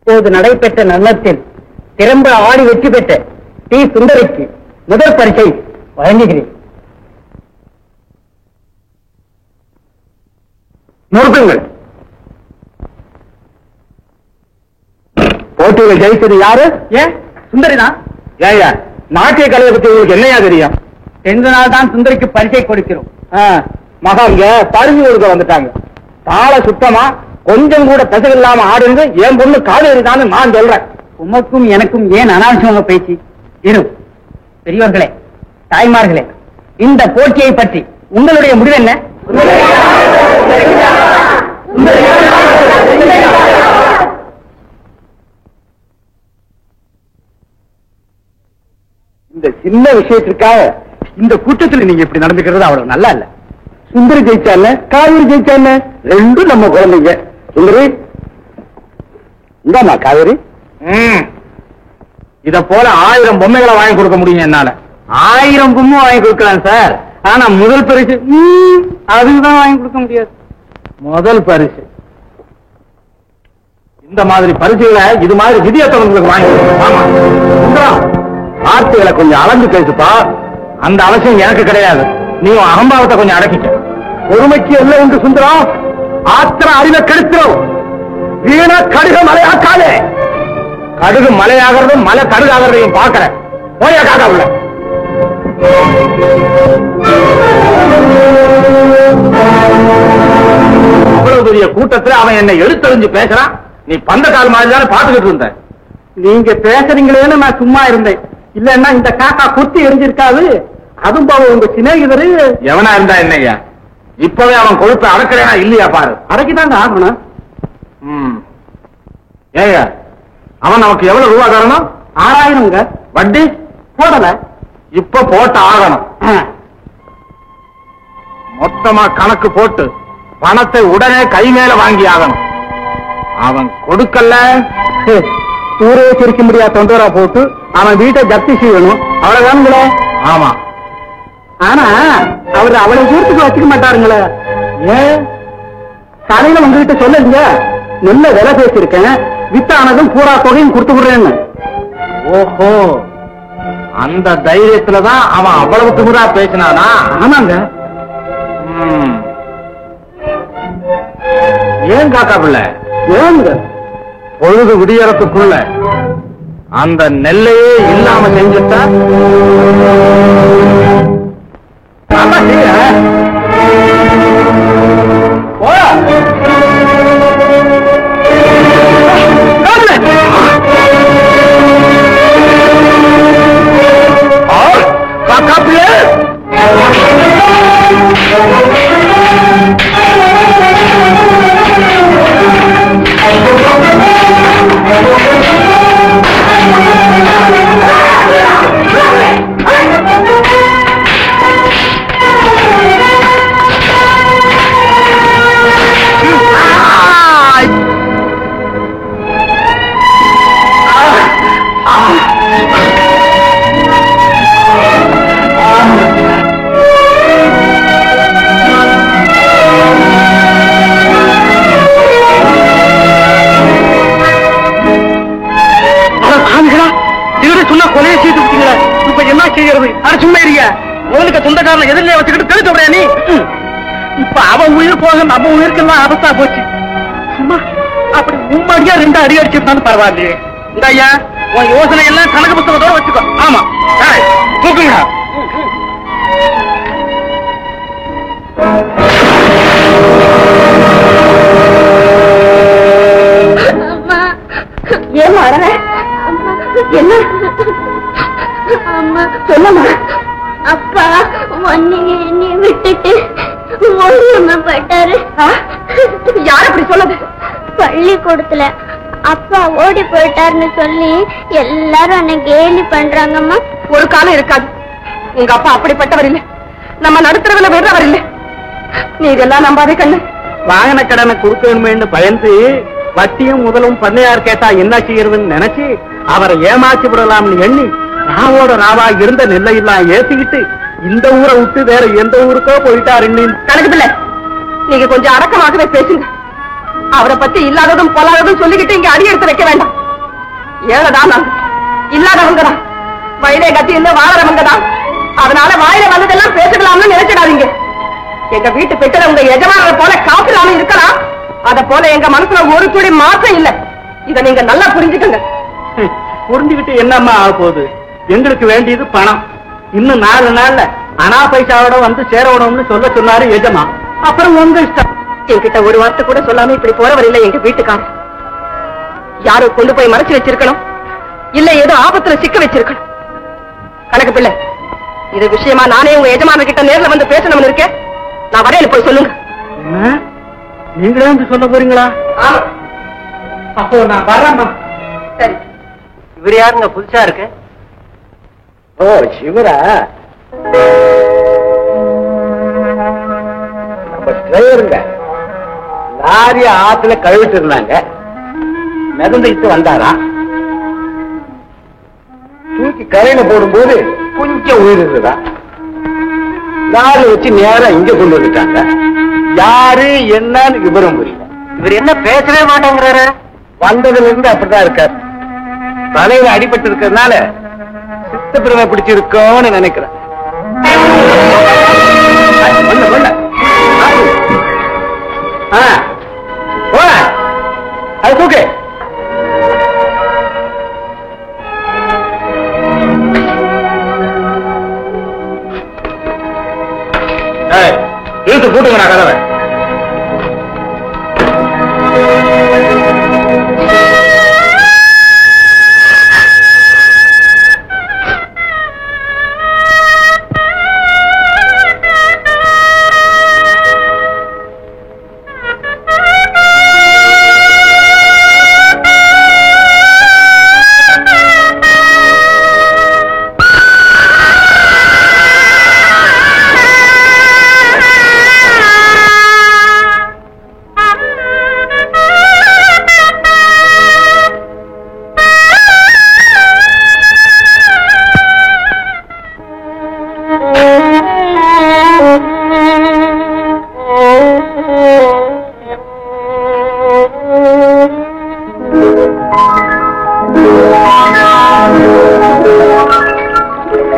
இப்போது நடைபெற்ற நல்லத்தில் திறம்பட ஆடி வெற்றி பெற்ற டி சுந்தரிக்கு முதல் பரிசை வழங்குகிறேன். நோக்குங்கள். போட்டியில ஜெயிச்சது யாரு? ஏன் சுந்தரிதான். ஏயா நாட்டிய கலையை பத்தி உங்களுக்கு என்னையா தெரியும்? 2 நாள் தான் சுந்தரிக்கு பரிசை கொடுக்கிறோம். மகாங்க பரிசு கொடுக்க வந்துட்டாங்க. தாள சுத்தமா கொஞ்சம் கூட பெசகில்லாம ஆடுந்து என் பொண்ணு காவேரிதான் நான் சொல்றேன். உமக்கும் எனக்கும் ஏன் அனாவசியமாக பேச்சு? இரு பெரியவர்களே, தாய்மார்களே, இந்த போட்டியை பற்றி உங்களுடைய முடிவு என்ன? இந்த சின்ன விஷயத்திற்காக இந்த கூட்டத்தில் நீங்க இப்படி நடந்துக்கிறது அவ்வளவு நல்லா இல்ல. சுந்தரி ஜெயிச்சால காவேரி ஜெயிச்சால ரெண்டும் நம்ம குழந்தைங்க. சுந்தரி இந்தாமா காவேரி. இத போல 1000 பொம்மைகளை வாங்கி கொடுக்க முடியும் என்னால. 1000 பொம்மை வாங்கி கொடுக்கலாம் சார். ஆனா முதல் பரிசு அதுதான் வாங்கி கொடுக்க முடியாது. முதல் பரிசு இந்த மாதிரி பரிசுகளை இது மாதிரி விதியத்தவங்களுக்கு வாங்கி கொடுக்கணும். வார்த்தைகளை கொஞ்சம் அளந்து பேசுப்பா. அந்த அவசியம் எனக்கு கிடையாது. நீ அகம்பாவத்தை கொஞ்சம் அடக்கிக்க. பொறுமைக்கு எல்லாம் உண்டு சுந்தரம். ஆத்திர அறிவை கெடுத்துரும். வீண கடுகு மலையாக்காதே. கடுகு மலையாகிறதும் மலை கடுகாகிறதையும் பார்க்கிறேன். போயா காக்கா உள்ள. அவ்வளவு பெரிய கூட்டத்தில் அவன் என்னை எடுத்தறிஞ்சு பேசுறான். நீ பந்த கால் மாதிரி தானே பார்த்துக்கிட்டு இருந்த. நீங்க பேசுறீங்களேன்னு நான் சும்மா இருந்தேன். இல்லன்னா இந்த காக்கா குத்தி எரிஞ்சிருக்காது. அதுவும் பாவம் உங்க சிநேகிதரு எவனா இருந்தா என்னையா? இப்பவே அவன் கொழுப்ப அடக்கிறேனா இல்லையா பாரு. அடக்கிதாங்க ஆகணும். ஏயா அவன் நமக்கு எவ்வளவு ரூபா தரணும்? 6000. வட்டி போடல. இப்ப போட்டு ஆகணும். மொத்தமா கணக்கு போட்டு பணத்தை உடனே கை மேல வாங்கி ஆகணும். அவன் கொடுக்கல ஊரே சிரிக்க முடியாத தொந்தரா போட்டு அவன் வீட்டை ஜப்தி செய்யணும். அவ்வளவுதானுங்களே. ஆமா. ஆனா அவர் அவ்வளவு தூரத்துக்கு வச்சுக்க மாட்டாருங்களே. ஏன் காலையில உங்ககிட்ட சொல்லுங்க, நல்ல விலை பேசியிருக்கேன், வித்தானதும் பூரா தொகையும் கொடுத்து விடுறேன்னு. ஓஹோ, அந்த தைரியத்துலதான் அவன் அவ்வளவு திமிரா பேசினானா? ஆமாங்க. ஏன் காக்கா பிள்ளை? ஏங்க பொழுது விடியறதுக்குள்ள அந்த நெல்லையே இல்லாம செஞ்சுட்டா சொந்தக்காரன் எதிரிலே வச்சுக்கிட்டு தெளிச்சு விடுற நீ. இப்ப அவன் உயிர் போக நம்ம உயிருக்கெல்லாம் அவஸ்தா போச்சு. சும்மா அப்படி உம்மடியா 2 அடி அடிச்சிருந்தாலும் பரவாயில்லையே. இந்த ஐயா உன் யோசனை எல்லாம் கணக்கு புத்தகத்தோட வச்சுக்கோ. ஆமா தூக்குங்கடா. ஏன் வர என்ன அம்மா சொல்லமா? அப்பா நீ விட்டுட்டு போயிட்டாரு. யார் அப்படி சொல்லது? பள்ளிக்கூடத்துல அப்பா ஓடி போயிட்டாருன்னு சொல்லி எல்லாரும் என்ன கேலி பண்றாங்கம்மா. ஒரு காலம் இருக்காது. உங்க அப்பா அப்படிப்பட்டவர் இல்லை. நம்ம நடுத்தரவில் விடுறவர் இல்லை. நீ இதெல்லாம் நம்பாதே கண்ணு. வாகன கடனை கொடுக்கணுமேன்னு பயந்து வட்டியும் முதலும் பண்ணையார் கேட்டா என்ன செய்யறதுன்னு நினைச்சு அவரை ஏமாற்றி விடலாம்னு எண்ணி ராவோட ராவா இருந்த நெல்லையெல்லாம் ஏத்திக்கிட்டு இந்த ஊரை விட்டு வேற எந்த ஊருக்கோ போயிட்டாருன்னு. கணக்கு பிள்ளை, நீங்க கொஞ்சம் அடக்கமாகவே பேசுங்க. அவரை பத்தி இல்லாததும் பொல்லாததும் சொல்லிக்கிட்டு இங்க அடி எடுத்து வைக்க வேண்டாம். ஏழைதான் நாங்க, இல்லாதவங்க தான், வயலே கத்தி இருந்து வாழறவங்க தான். அதனால வாயில வந்ததெல்லாம் பேசிக்கலாம்னு நினைச்சிடாதீங்க. எங்க வீட்டு பெற்றத உங்க எஜமானரை போல காப்பிடாம இருக்கலாம். அத போல எங்க மனசுல ஒரு துளி மாற்றம் இல்ல. இத நீங்க நல்லா புரிஞ்சுக்கங்க. புரிஞ்சுக்கிட்டு என்னம்மா ஆக போகுது? எங்களுக்கு வேண்டியது பணம். இன்னும் 4 நாள்ல அனா பைசாவோட வந்து சேரணும்னு சொல்ல சொன்னாரு எஜமா. அப்புறம் உங்க இஷ்டம். என்கிட்ட ஒரு வார்த்தை கூட சொல்லாம இப்படி போறவர் இல்ல எங்க வீட்டுக்காரர். யாரோ கொண்டு போய் மறைச்சு வச்சிருக்கணும், இல்ல ஏதோ ஆபத்துல சிக்க வச்சிருக்கணும். கணக்கு பிள்ளை, இது விஷயமா நானே உங்க எஜமான கிட்ட நேர்ல வந்து பேசணும்னு இருக்கேன். நான் வரேன்னு போய் சொல்லுங்க. நீங்களே வந்து சொல்ல போறீங்களா? அப்போ நான் வரேம்மா. சரி. இவர் யாருங்க புதுசா இருக்கு? ஓ, சிவரா. நம்ம டிரைவருங்க லாரி ஆத்துல கழுவிட்டு இருந்தாங்க. மிதந்துட்டு வந்தாரா, தூக்கி கரையில போடும்போது கொஞ்சம் உயிர் இருந்ததா, லாரி வச்சு நேரா இங்க கொண்டு வந்துட்டாங்க. யாரு என்னன்னு விவரம் புரியல. இவர் என்ன பேசவே மாட்டேங்கிறாரு? வந்ததுல இருந்து அப்படிதான் இருக்காரு. தலையில அடிபட்டு இருக்கிறதுனால சித்த பிரிவை பிடிச்சிருக்கோன்னு நினைக்கிறேன். அது தூக்கு. இழுத்து கூட்டுங்கடா கதவை.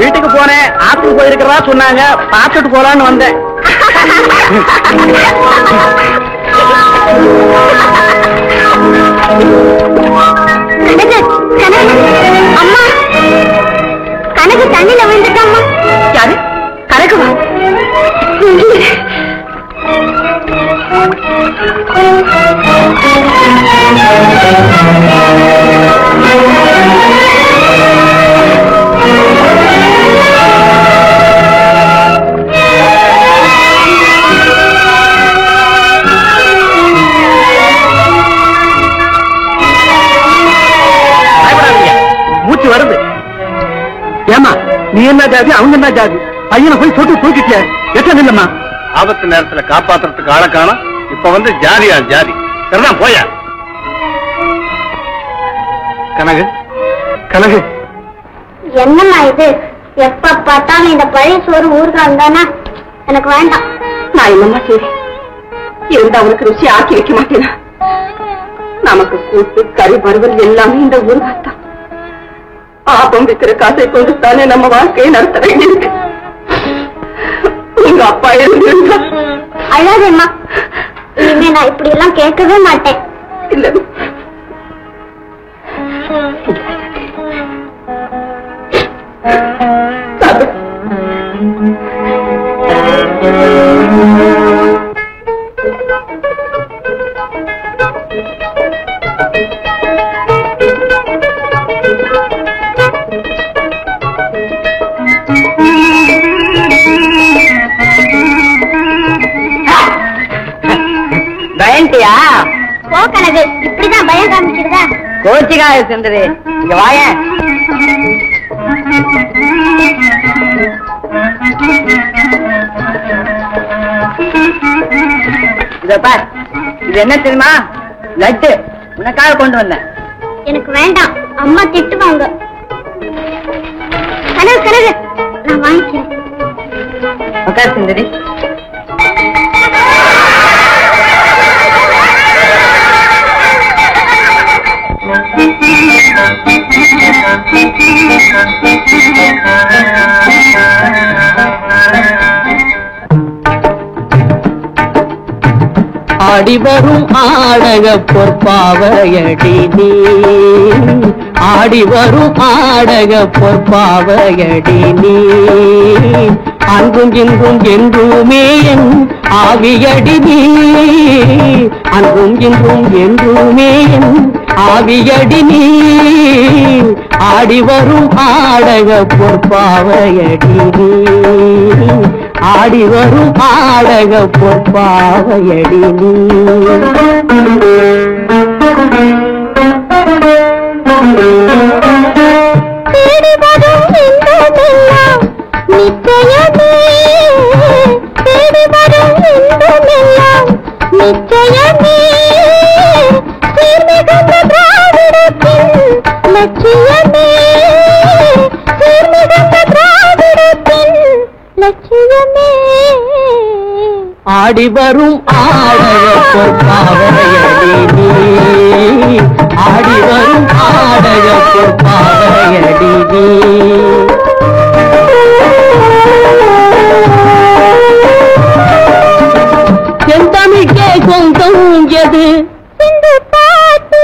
வீட்டுக்கு போனேன், ஆத்துக்கு போயிருக்கிறதா சொன்னாங்க, பார்த்துட்டு போலான்னு வந்தேன். அம்மா, கனகு தண்ணில விழுந்துட்டாமா. யாரு? கணக்குவா? மூச்சு வருது. ஏமா, நீ என்ன ஜாதி, அவங்க என்ன ஜாதி? பையனை போய் சொட்டு தூக்கிட்ட. எத்தனை இல்லம்மா? ஆபத்து நேரத்துல காப்பாத்துறதுக்கு ஆளை காணும். இப்ப வந்து ஜாதியா ஜாதி? சரிதான், போயா. கனகு, கனகு, என்னம்மா இது? எப்ப பார்த்தாலும் இந்த பழைய சோறு ஊறுகாய் தானே, எனக்கு வேண்டாம். நான் என்னம்மா செய்வேன்? இருந்தா அவனுக்கு ருசி ஆக்கி வைக்க மாட்டேனா? நமக்கு கூட்டு கறி வறுவல் எல்லாமே இந்த ஊறுகாய்தான். ஆபம் விக்கிற காசை கொண்டு தானே நம்ம வாழ்க்கையை நடத்த வேண்டியிருக்கு. உங்க அப்பா இருந்தா அழாதேம்மா, இனிமே நான் இப்படி எல்லாம் கேட்கவே மாட்டேன். இல்ல, பயன்ட்டியா? போ கனகு, இப்படிதான் பயம் காமிச்சிருதா? கோச்சிக்காய சென்றது. இங்க வாய. இத பார், இது என்ன தெரியுமா? லட்டு. உனக்காக கொண்டு வந்தேன். எனக்கு வேண்டாம், அம்மா திட்டுவாங்க. கனகு கனகு, நான் வாங்கிக்கிறேன். உட்கார் சுந்தரி. ஆடிவரும் ஆடக பொற்பாவையடி நீ ஆடிவரும் ஆடக பொற்பாவையடி நீ அங்கும் இங்கும் என்றுமே என் ஆவியடி நீ அங்கும் இங்கும் என்றுமே என் ஆவியடி நீ ஆடிவரும் ஆடக பொற்பாவையடி நீ ஆடிவரும் ஆடக பொற்பாவையடி நீ நிச்சயமே தேடி வரும் இன்பமெல்லாம் நிச்சயமே சீர்மிகுந்த திராவிடத்தின் லட்சியமே சீர்மிகுந்த திராவிடத்தின் லட்சியமே ஆடிவரும் ஆடக பொற்பாவையடி நீ ஆடிவரும் ஆடக பொற்பாவையடி நீ செந்தமிழ்க்கே சொந்தம் எது சிந்து பாட்டு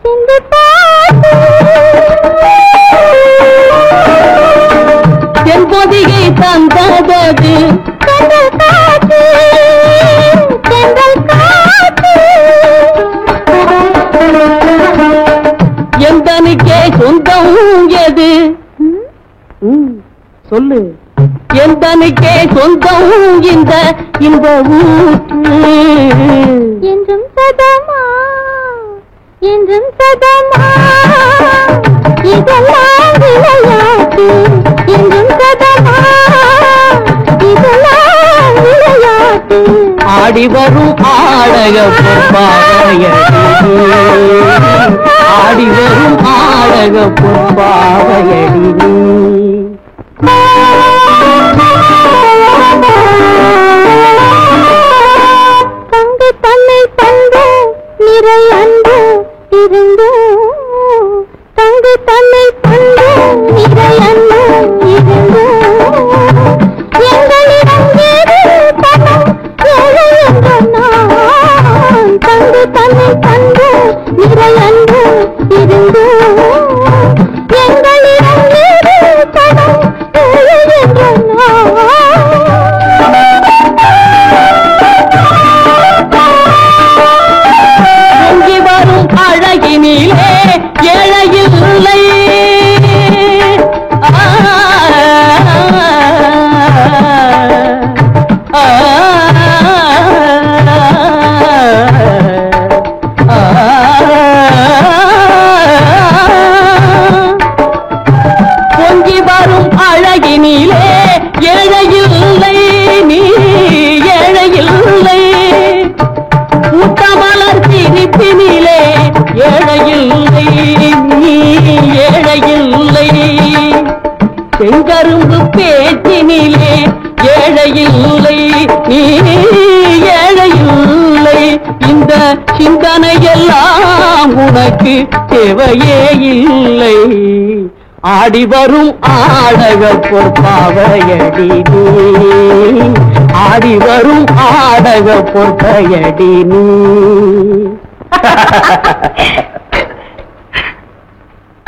சிந்து பாட்டு செம்பொதிகை தந்ததது செந்தல் காற்று செந்தல் காற்று எந்தனுக்கே சொந்தம் எது சொல்லு எந்தனுக்கே சொந்தம் இந்த ஊற்று என்றும் சதமா என்றும் சதமா இதெல்லாம் விளையாட்டு என்றும் சதமா இதெல்லாம் விளையாட்டு ஆடிவரும் ஆடக பொற்பாவையடி ஆடிவரும் ஆடக பொற்பாவையடி தங்கு தன்னை தந்து நிறை அன்பு இருந்து தங்கு தன்னை தந்து நிறை அன்பு இருந்து எங்களிடம் ஏது பணம் ஏழை என்ற நான் தங்கு தன்னை தந்து நிறை அன்பு இருந்து எங்களிடம் ஏது பணம் ஏழை என்ற பொங்கி வரும் அழகினிலே ஏழையில்லை பொங்கி வரும் அழகினிலே ஏழையில்லை நீ ஏழையில்லை ஊட்டமலர் சிரிப்பினிலே ஏழையில்லை நீ ஏழையில்லை செங்கரும்பு பேச்சினிலே ஏழையில்லை நீ ஏழையில்லை இந்த சிந்தனையெல்லாம் உனக்கு தேவையே இல்லை ஆடிவரும் ஆடக பொற்பாவையடி நீ ஆடிவரும் ஆடக பொற்கையடி நீ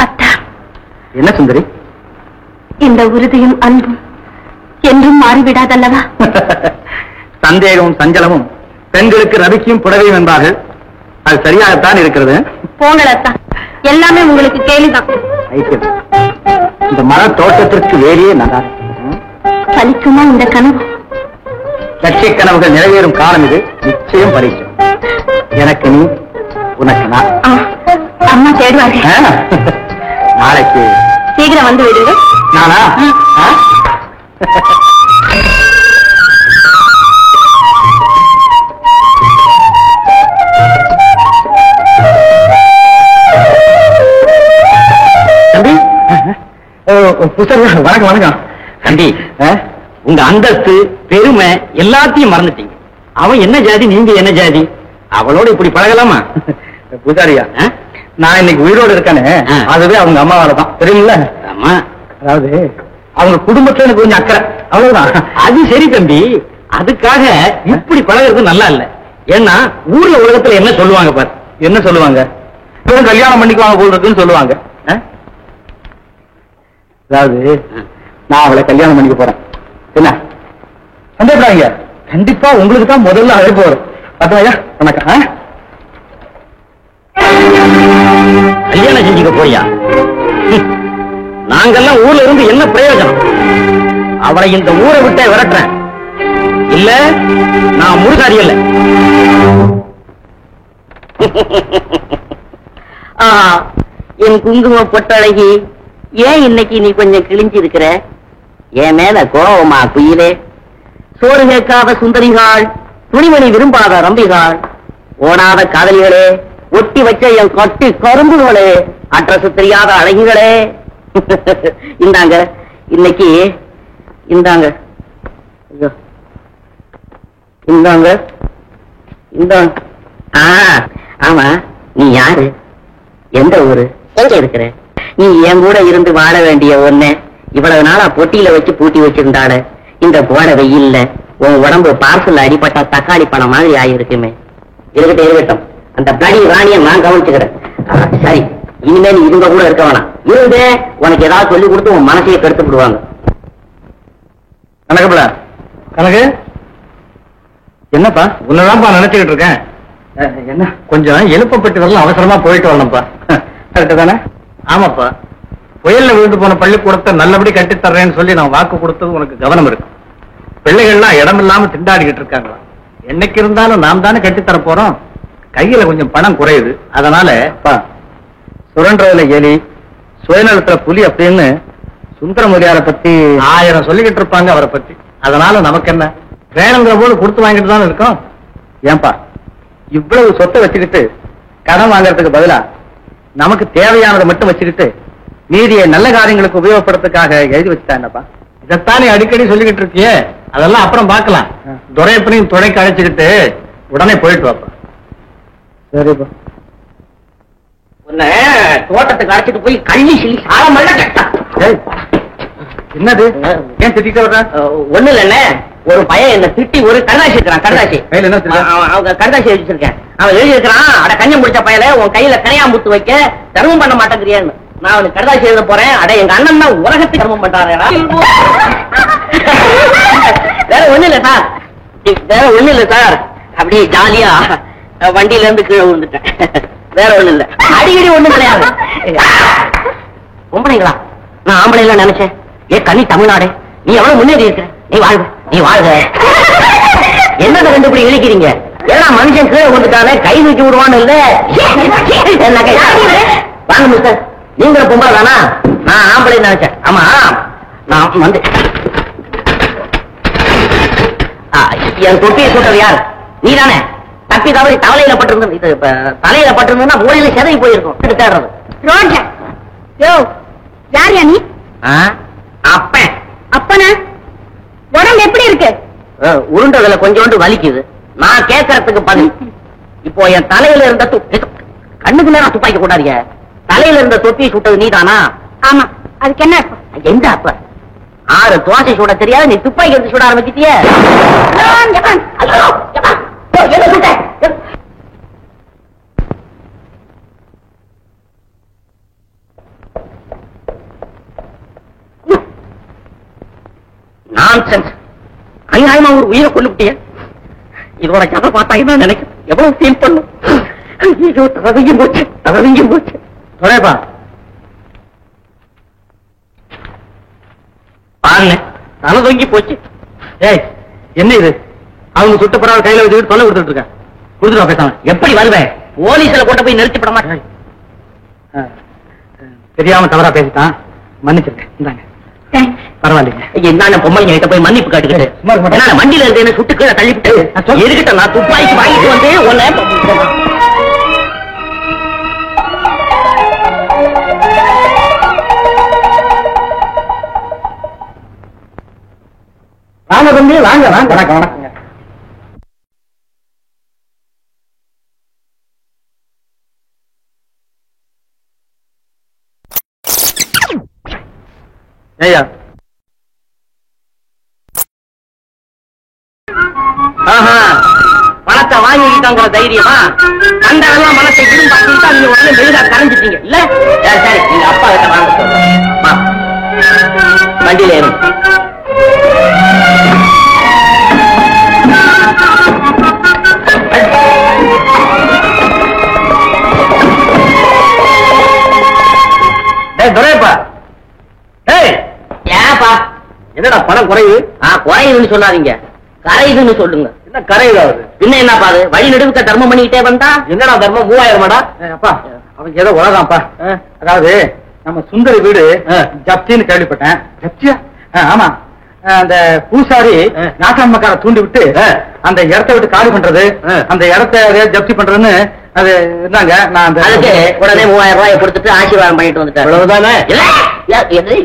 அத்தா, என்ன சுந்தரி? இந்த உறுதியும் அன்பும் என்றும் மாறிவிடாதல்லவா? சந்தேகமும் சஞ்சலமும் பெண்களுக்கு ரவிக்கும் புடவையும் என்பார்கள். அது சரியாகத்தான் இருக்கிறது. போங்களத்தா, எல்லாமே உங்களுக்கு கேலிதான். ஐக்கியம், இந்த மர தோட்டத்திற்கு வேலையே நல்லா பலிக்குமா இந்த கனவு? லட்சிய கனவுகள் நிறைவேறும் காலம் இது. நிச்சயம் பலிக்கும். எனக்கு நீ, உனக்கு நான். அம்மா தேடுவார்கள். நாளைக்கு சீக்கிரம் வந்து விடுங்க. நானா? தம்பி, வணக்கம் வணக்கம். தம்பி, உங்க அந்தஸ்து பெருமை எல்லாத்தையும் மறந்துட்டீங்க. அவன் என்ன ஜாதி, நீங்க என்ன ஜாதி? அவளோட இப்படி பழகலாமா? பூசாரியா, நான் இன்னைக்கு உயிரோடு இருக்கேன்னு அதுவே அவங்க அம்மாவால தான் தெரியுமில்ல. ஆமா, அதாவது அவங்க குடும்பத்துல எனக்கு கொஞ்சம் அக்கறை, அவ்வளவுதான். அது சரி தம்பி. அதுக்காக இப்படி பழகிறது நல்லா இல்ல. ஏன்னா ஊர்ல உலகத்துல என்ன சொல்லுவாங்க பாரு. என்ன சொல்லுவாங்க? இவன் கல்யாணம் பண்ணிக்குவாங்க போல் இருக்குன்னு சொல்லுவாங்க. அதாவது நான் அவளை கல்யாணம் பண்ணிக்க போறேன். என்ன சந்தேகப்படாதீங்க, கண்டிப்பா உங்களுக்கு தான் முதல்ல அழைப்பு வரும். பத்தவையா வணக்கம். கல்யாணம் செஞ்சுக்க போறியா? நாங்கெல்லாம் ஊர்ல இருந்து என்ன பிரயோஜனம்? அவளை இந்த ஊரை விட்டே விரட்டுறேன். இல்ல நான் முருகாரி இல்ல. என் குங்கும பொட்டழகி, ஏன் இன்னைக்கு நீ கொஞ்சம் கிழிஞ்சு இருக்கிற? என் மேல கோவமா குயிலே? சோறு கேட்காத சுந்தரிகாள், துணிமணி விரும்பாத ரம்பிகாள், ஓடாத காதலிகளே, ஒட்டி வச்ச என் கட்டி கரும்புகளே, அட்ரஸ் தெரியாத அழகிகளே, இந்தாங்க இன்னைக்கு, இந்தாங்க, ஐயோ இந்தாங்க, இந்தாங்க. ஆமா, நீ யாரு? எந்த ஊரு? எங்க இருக்கிற? நீ என் கூட இருந்து வாழ வேண்டிய ஒண்ணு இவ்வளவு நாளா பொட்டியில வச்சு பூட்டி வச்சிருந்தாள, இந்த போட வெயில்ல உன் உடம்பு பார்சல் அடிப்பட்ட தக்காளி பழம் மாதிரி ஆயிருக்குமே. இருக்கட்டும் இருக்கட்டும், அந்த பிளடி ராணியை நான் கவனிச்சுக்கிறேன். சரி, இனிமே நீ இவங்க கூட இருக்க வேணாம். இருந்தே உனக்கு ஏதாவது சொல்லி கொடுத்து உன் மனசையே கெடுத்து விடுவாங்க. கணக்குப்பட கணக்கு என்னப்பா? உன்னதான்ப்பா நினைச்சுக்கிட்டு இருக்கேன். என்ன கொஞ்சம் எழுப்பப்பட்டு வரலாம், அவசரமா போயிட்டு வரணும்ப்பா. கரெக்டு தானே? ஆமாப்பா, புயல்ல விழுந்து போன பள்ளிக்கூடத்தை நல்லபடி கட்டித்தர்றேன்னு சொல்லி நான் வாக்கு கொடுத்தது உனக்கு கவனம் இருக்கு. பிள்ளைகள்லாம் இடமில்லாம திண்டாடிக்கிட்டு இருக்காங்களா? என்னைக்கு இருந்தாலும் நாம் தானே கட்டித்தர போறோம். கையில கொஞ்சம் பணம் குறையுது. அதனால சுரண்டதுல எலி, சுயநலத்துல புலி அப்படின்னு சுந்தரமுடியார பத்தி 1000 சொல்லிக்கிட்டு இருப்பாங்க அவரை பத்தி. அதனால நமக்கு என்ன, வேணுங்கிற போது கொடுத்து வாங்கிட்டு தானே இருக்கோம். ஏன்பா இவ்வளவு சொத்தை வச்சுக்கிட்டு கடன் வாங்கறதுக்கு பதிலா நமக்கு தேவையானதை மட்டும் வச்சுக்கிட்டு மீதியை நல்ல காரியங்களுக்கு உபயோகப்படுறதுக்காக எழுதி வச்சுட்டா என்னப்பா? இதைத்தானே அடிக்கடி சொல்லிக்கிட்டு இருக்கியே, அதெல்லாம் அப்புறம் பார்க்கலாம். துரையப்பனையும் துணைக்கு அழைச்சுக்கிட்டு உடனே போயிட்டு வாப்பா. சரிப்பா. உன்னை தோட்டத்துக்கு அழைச்சிட்டு போய் கள்ளி சொல்லி சாரமெல்லாம் கட்டா. என்னது? ஏன் திட்டிட்டு வர்ற? ஒண்ணு இல்ல, ஒரு பையன் என்ன திட்டி ஒரு கருதாசி இருக்கிறான். கருதாசி அவங்க கருதாசி வச்சிருக்கேன். அவன் எழுதி இருக்கிறான், அட கஞ்சம் முடிச்ச பையல உன் கையில கரையாம்புத்து வைக்க தர்மம் பண்ண மாட்டேங்கிறியான்னு. நான் அவனுக்கு கருதாசி எழுத போறேன். அட எங்க அண்ணன் தான் உலகத்துக்கு தர்மம் பண்றாரு. வேற ஒண்ணு இல்ல சார், வேற ஒண்ணு இல்ல சார், அப்படியே ஜாலியா வண்டியில இருந்து கீழே விழுந்துட்டேன். வேற ஒண்ணு இல்ல, அடிக்கடி ஒண்ணும் கிடையாது. பொம்பளைங்களா? நான் ஆம்பளை எல்லாம் நினைச்சேன். ஏ கனி தமிழ்நாடு, நீ எவ்வளவு முன்னேறி இருக்க. நீ வாழ்க, நீ வாழ்க. என்னதை கண்டுபிடி இழிக்கிறீங்க? ஏன்னா மனுஷன் கீழே வந்துட்டானே கை தூக்கி விடுவான்னு இல்ல. என்ன கை? வாங்க மிஸ்டர், நீங்க பொம்பளை தானா? நான் ஆம்பளை நினைச்சேன். ஆமா, நான் வந்து என் தொப்பியை சுட்டது யார்? நீ தானே? தப்பி தவறி தலையில பட்டிருந்தது, இது தலையில பட்டிருந்ததுன்னா மூலையில செதறி போயிருக்கும். தேடுறது ரோஜா. யோ, யார் யா நீ? அப்பன். அப்பனா உடம்பு எப்படி இருக்கு? உருண்டதுல கொஞ்சோண்டு வலிக்குது. நான் கேட்கறதுக்கு பதில், இப்போ என் தலையில இருந்த கண்ணுக்கு நேரம் துப்பாக்கி கூடாதீங்க. தலையில இருந்த தொப்பியை சுட்டது நீதானா? ஆமா, அதுக்கு என்ன? எந்த அப்ப 6 தோசை சுட தெரியாது, நீ துப்பாக்கி எடுத்து சுட ஆரம்பிச்சிட்டியே. நான்சென்ஸ். அநியாயமா ஒரு உயிரை கொண்டுட்டீங்க. இதோட கதை பார்த்தா என்ன நினைக்கிறேன், எவ்வளவு ஃபீல் பண்ணும். ஐயோ, தவங்கியும் போச்சு, தவங்கியும் போச்சு. துரையப்பா பாருங்க, தலை தொங்கி போச்சு. ஏய், என்ன இது? அவங்க சுட்ட பரவாயில்ல கையில வச்சுக்கிட்டு தொலை கொடுத்துட்டு இருக்க. கொடுத்துட்டு பேசாம. எப்படி வருவேன்? போலீஸ்ல கொண்டு போய் நிறுத்திப்பட மாட்டேன். தெரியாம தவறா பேசிட்டான், மன்னிச்சிருக்கேன். இந்தாங்க. பரவாயில்லைங்க. என்ன பொம்பளைங்க கிட்ட போய் மன்னிப்பு காட்டுக்கிட்டு என்ன வண்டியில இருந்து சுட்டு கீழே தள்ளிவிட்டு எதுக்கிட்ட நான் துப்பாக்கி வாங்கிட்டு வந்து உன்னை வாங்க தம்பி, வாங்க வாங்க. வணக்கம் வணக்கங்க. ஐயா பணத்தை வாங்கிக்கிட்டோங்கிற தைரியமா கண்டவெல்லாம் மனத்தை திரும்பாக்கிட்டா நீங்க உடனே மெழுகா கரைஞ்சிட்டீங்க இல்ல? சரி நீங்க அப்பா கிட்ட வாங்க சொல்றேன். வண்டியில ஏறும். துரையப்பா, ஏப்பா என்னடா பணம் குறையுது? குறையுதுன்னு சொல்லாதீங்க, கரையுதுன்னு சொல்லுங்க. என்ன கரையுதாவது? பின்ன என்னப்பா அது வழி நெடுக்க தர்மம் பண்ணிக்கிட்டே வந்தா? என்னடா தர்மம் 3000 அப்பா? அவன் ஏதோ உலகாம்ப்பா. அதாவது நம்ம சுந்தரி வீடு ஜப்தின்னு கேள்விப்பட்டேன். ஜப்தியா? ஆமா. அந்த பூசாரி நாட்டாண்மக்கார தூண்டி விட்டு அந்த இடத்தை விட்டு காலி பண்றது, அந்த இடத்தை ஜப்தி பண்றதுன்னு அது இருந்தாங்க. நான் அதுக்கு உடனே 3000 ரூபாயை கொடுத்துட்டு ஆசீர்வாதம் பண்ணிட்டு வந்துட்டேன். இவ்வளவுதானே?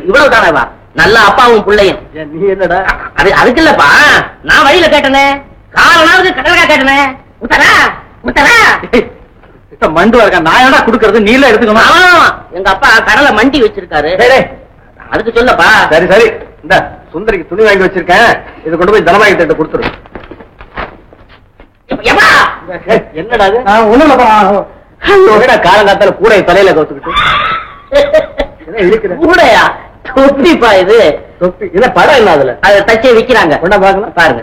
இவ்வளவுதானேவா? நல்ல அப்பாவும் பிள்ளையும். நீ என்னடா? அதுக்கு இல்லப்பா, நான் வழியில கேட்டனே, காலனாவது கடற்கா கேட்டனே. முத்தரா முத்தரா மண்டு வரக்கா நான் என்னடா குடுக்கறது? நீல எடுத்துக்கணும். எங்க அப்பா கடலை மண்டி வச்சிருக்காரு, அதுக்கு சொல்லப்பா. சரி சரி, இந்த சுந்தரிக்கு துணி வாங்கி வச்சிருக்கேன், இதை கொண்டு போய் தனமாகி கிட்ட கொடுத்துரு. என்னடா ஒண்ணுல காலங்காத்தால கூடை தலையில கவுத்துக்கிட்டு கூடையா? தொப்பிப்பா இது. தொப்பி இல்ல, படம் இல்ல, அதுல அதை தச்சே விக்கிறாங்க. கொண்டா பாக்கலாம், பாருங்க.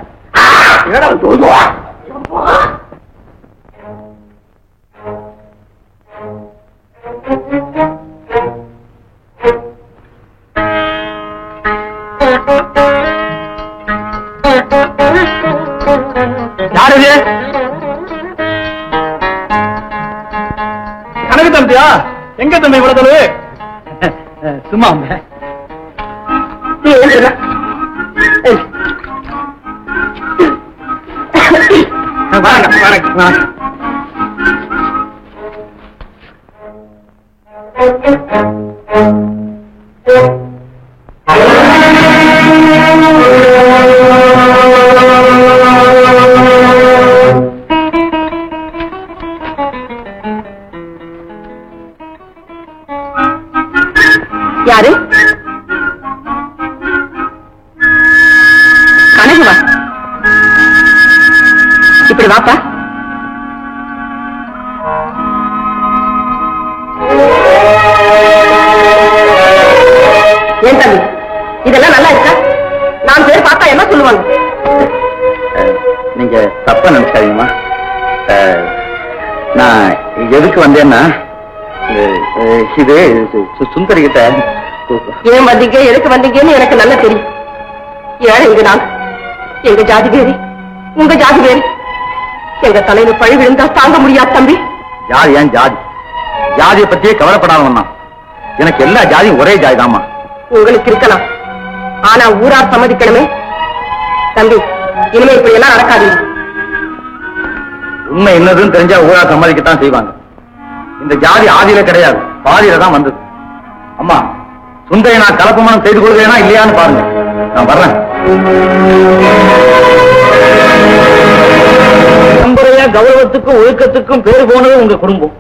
யாரு இது? கணக்கு தம்பியா? எங்க தம்பி இவ்வளவு தொலைவு? சும்மா யாரு? கனகுவா? இப்படி வாப்பா. ஏன் தம்பி இதெல்லாம் நல்லா இருக்கா? நான் பேர் பார்த்தா என்ன சொல்லுவாங்க? நீங்க தப்பா நினைச்சாதீங்கம்மா. நான் எதுக்கு வந்தேன்னா, இது சுந்தரி கிட்ட. ஏன் வந்தீங்க, எதுக்கு வந்தீங்கன்னு எனக்கு நல்லா தெரியும். ஏன் இங்க நான் எங்க ஜாதி வேறு, உங்க ஜாதி வேறு. எங்க தலையில பழி விழுந்தா தாங்க முடியாது தம்பி. ஜாதி ஏன் ஜாதி? ஜாதியை பத்தியே கவலைப்படாம எனக்கு எல்லா ஜாதியும் ஒரே ஜாதி தாமா. உங்களுக்கு இருக்கலாம், ஆனா ஊரார் சம்மதிக்கணுமே தம்பி. இனிமே இப்படி எல்லாம் நடக்காது. உண்மை என்னதுன்னு தெரிஞ்சா ஊரார் சம்மதிக்கத்தான் செய்வாங்க. இந்த ஜாதி ஆதியில கிடையாது, பாதியில தான் வந்தது. அம்மா, சுந்தரை நான் கலப்பமனம் செய்து கொள்வேனா இல்லையான்னு பாருங்க. நான் வர்றேன். பரம்பரையா கௌரவத்துக்கும் ஒழுக்கத்துக்கும் பேர் போனது உங்க குடும்பம்.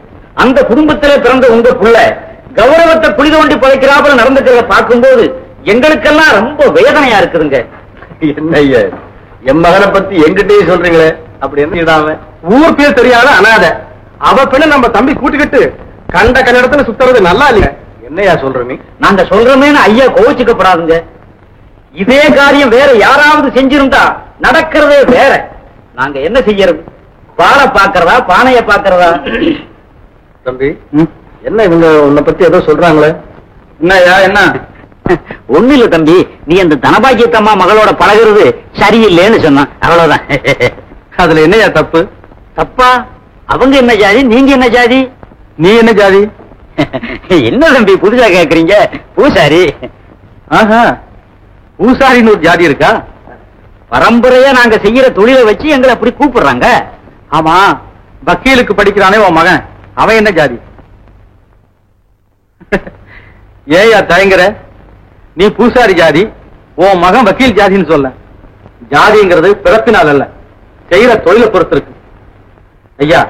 அந்த குடும்பத்திலே பிறந்த உங்க புள்ள கௌரவத்தை புலி தோண்டி புதைக்கிறாப்புல நடந்துக்கிறத பார்க்கும்போது எங்களுக்கெல்லாம் ரொம்ப வேதனையா இருக்குதுங்க. என்ன என் மகனை பத்தி எங்கிட்டே சொல்றீங்களே? அப்படி என்ன இடாம ஊர் பேர் தெரியாத அனாதை அவ பின்ன நம்ம தம்பி கூட்டிக்கிட்டு கண்ட கல்யாணத்துல சுத்துறது நல்லா இல்லையா? என்னையா சொல்ற நீ? நாங்க சொல்றோமேன்னு ஐயா கோவிச்சுக்கப்படாதுங்க. இதே காரியம் வேற யாராவது செஞ்சிருந்தா நடக்கிறதே வேற. நாங்க என்ன செய்யறது? பாலை பாக்குறதா பானைய பாக்குறதா? தம்பி என்ன இவங்க உன்னை பத்தி ஏதோ சொல்றாங்களே? என்னயா என்ன? ஒண்ணு இல்ல தம்பி, நீ அந்த தனபாக்கியத்தம்மா மகளோட பழகிறது சரியில்லைன்னு சொன்னான், அவ்வளவுதான். அதுல என்னையா தப்பு? தப்பா? அவங்க என்ன ஜாதி, நீங்க என்ன ஜாதி? நீ என்ன ஜாதி? என்ன தம்பி புதுசா கேக்குறீங்க? பூசாரி. ஆஹா, பூசாரின்னு ஒரு ஜாதி இருக்கா? பரம்பரையா நாங்க செய்யற தொழிலை வச்சு எங்களை அப்படி கூப்பிடுறாங்க. ஆமா, வக்கீலுக்கு படிக்கிறானே உன் மகன், அவன் என்ன ஜாதி? ஏயா தயங்குற? நீ பூசாரி ஜாதி, உன் மகன் வக்கீல் ஜாதின்னு சொல்ல. ஜாதிங்கிறது பிறப்பினால் அல்ல, செய்யற தொழிலை பொறுத்து இருக்கு. ஐயா,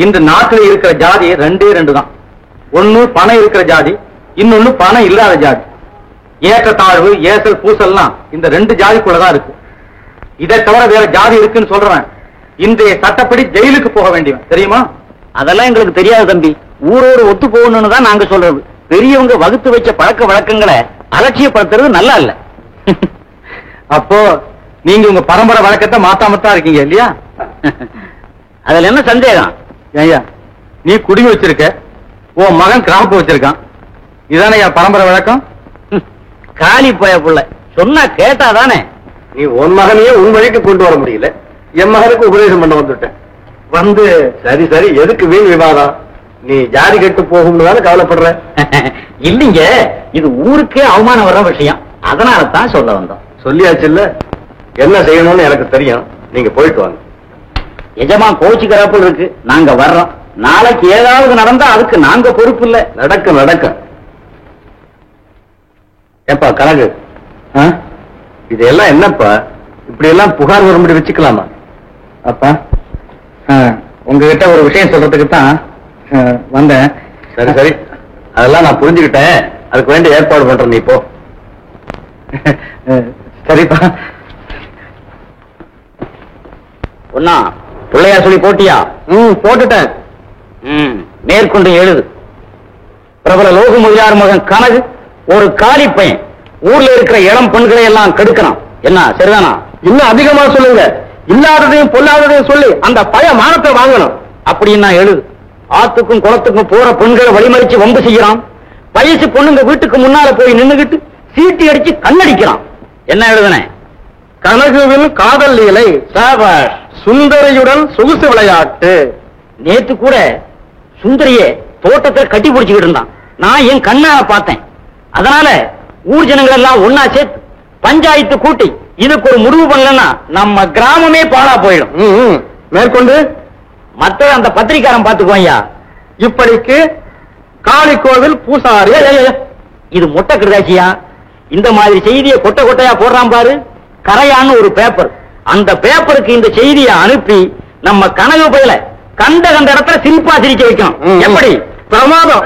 இந்த நாட்டில் இருக்கிற ஜாதி ரெண்டே ரெண்டு தான். ஒண்ணு பணம் இருக்கிற ஜாதி, இன்னொன்னு பணம் இல்லாத ஜாதி. ஏற்றத்தாழ்வு ஏசல் பூசல்லாம் இந்த 2 ஜாதிக்குள்ளதான் இருக்கு. இதை தவிர வேற ஜாதி இருக்குன்னு சொல்றேன். இன்றைய சட்டப்படி ஜெயிலுக்கு போக வேண்டியவன், தெரியுமா? அதெல்லாம் எங்களுக்கு தெரியாது தம்பி. ஊரோடு ஒத்து போகணும்னு தான் நாங்க சொல்றது. பெரியவங்க வகுத்து வச்ச பழக்க வழக்கங்களை அலட்சியப்படுத்துறது நல்லா இல்ல. அப்போ நீங்க உங்க பரம்பரை வழக்கத்தை மாத்தாமத்தான் இருக்கீங்க இல்லையா? அதுல என்ன சந்தேகம்? ஐயா, நீ குடி வச்சிருக்க, உன் மகன் கிராம்பு வச்சிருக்கான். இதானே என் பரம்பரை வழக்கம்? காலி போய புள்ள சொன்னா கேட்டாதானே. நீ உன் மகனையே உன் வழிக்கு கொண்டு வர முடியல, என் மகனுக்கு உபதேசம் பண்ண வந்துட்டேன். வந்து சரி சரி, எதுக்கு வீண் விவாதம்? நீ ஜாதி கெட்டு போகும்னு தானே கவலைப்படுற? இல்லைங்க, இது ஊருக்கே அவமானம் வர்ற விஷயம், அதனால தான் சொல்ல வந்தோம். சொல்லியாச்சு இல்ல, என்ன செய்யணும்னு எனக்கு தெரியும். நீங்க போயிட்டு வாங்க. எஜமா கோச்சிக்கிறாப்புல இருக்கு, நாங்க வர்றோம். நாளைக்கு ஏதாவது நடந்தா அதுக்கு நாங்க பொறுப்பு இல்ல. நடக்க நடக்க. ஏப்பா கனகு, இதெல்லாம் என்னப்பா இப்படி எல்லாம் புகார் வரும்படி வச்சுக்கலாமா? அப்பா, உங்ககிட்ட ஒரு விஷயம் சொல்றதுக்கு தான் வந்தேன். சரி சரி, அதெல்லாம் நான் புரிஞ்சுக்கிட்டேன். அதுக்கு வேண்டிய ஏற்பாடு பண்றேன். நீ போ. சரிப்பா. ஒன்னா பிள்ளையார் சொல்லி போட்டியா? போட்டுட்டேன். மேற்கொண்டு எழுது. பிரபல லோக முதலியார் மகன் கனகு ஒரு காலி பையன் ஊர்ல இருக்கிற இளம் பெண்களை எல்லாம் கெடுக்கிறான். என்ன சரிதானா? இன்னும் அதிகமா சொல்லுங்க. இல்லாததையும் பொல்லாததையும் சொல்லி அந்த பய மானத்தை வாங்கணும். அப்படின்னு எழுது. ஆத்துக்கும் குளத்துக்கும் போற பெண்களை வழிமறிச்சு வம்பு செய்யறான். வயசு பொண்ணுங்க வீட்டுக்கு முன்னால போய் நின்னுகிட்டு சீட்டி அடிச்சு கண்ணடிக்கிறான். என்ன எழுதுனே? கனகுவில் காதல் லீலை, சாபாஷ். சுந்தரியுடன் சொகுசு விளையாட்டு. நேத்து கூட சுந்தரிய தோட்டத்தை கட்டி பிடிச்சுக்கிட்டு இருந்தான். நான் என் கண்ணால பார்த்தேன். அதனால ஊர் ஜனங்கள் எல்லாம் ஒன்னா சேர்த்து பஞ்சாயத்து கூட்டி இதுக்கு ஒரு முடிவு பண்ணலன்னா நம்ம கிராமமே பாழா போயிடும். மேற்கொண்டு மத்த அந்த பத்திரிக்காரன் பாத்துக்குவாயா. இப்படிக்கு காளி கோவில் பூசாரி. இது மொட்டை கிருதாச்சியா. இந்த மாதிரி செய்தியை கொட்டை கொட்டையா போடுறான் பாரு. கரையான்னு ஒரு பேப்பர். அந்த பேப்பருக்கு இந்த செய்தியை அனுப்பி நம்ம கனவு பயில கண்ட இடத்துல சிரிப்பா சிரிக்க வைக்கணும். எப்படி? பிரமாதம்.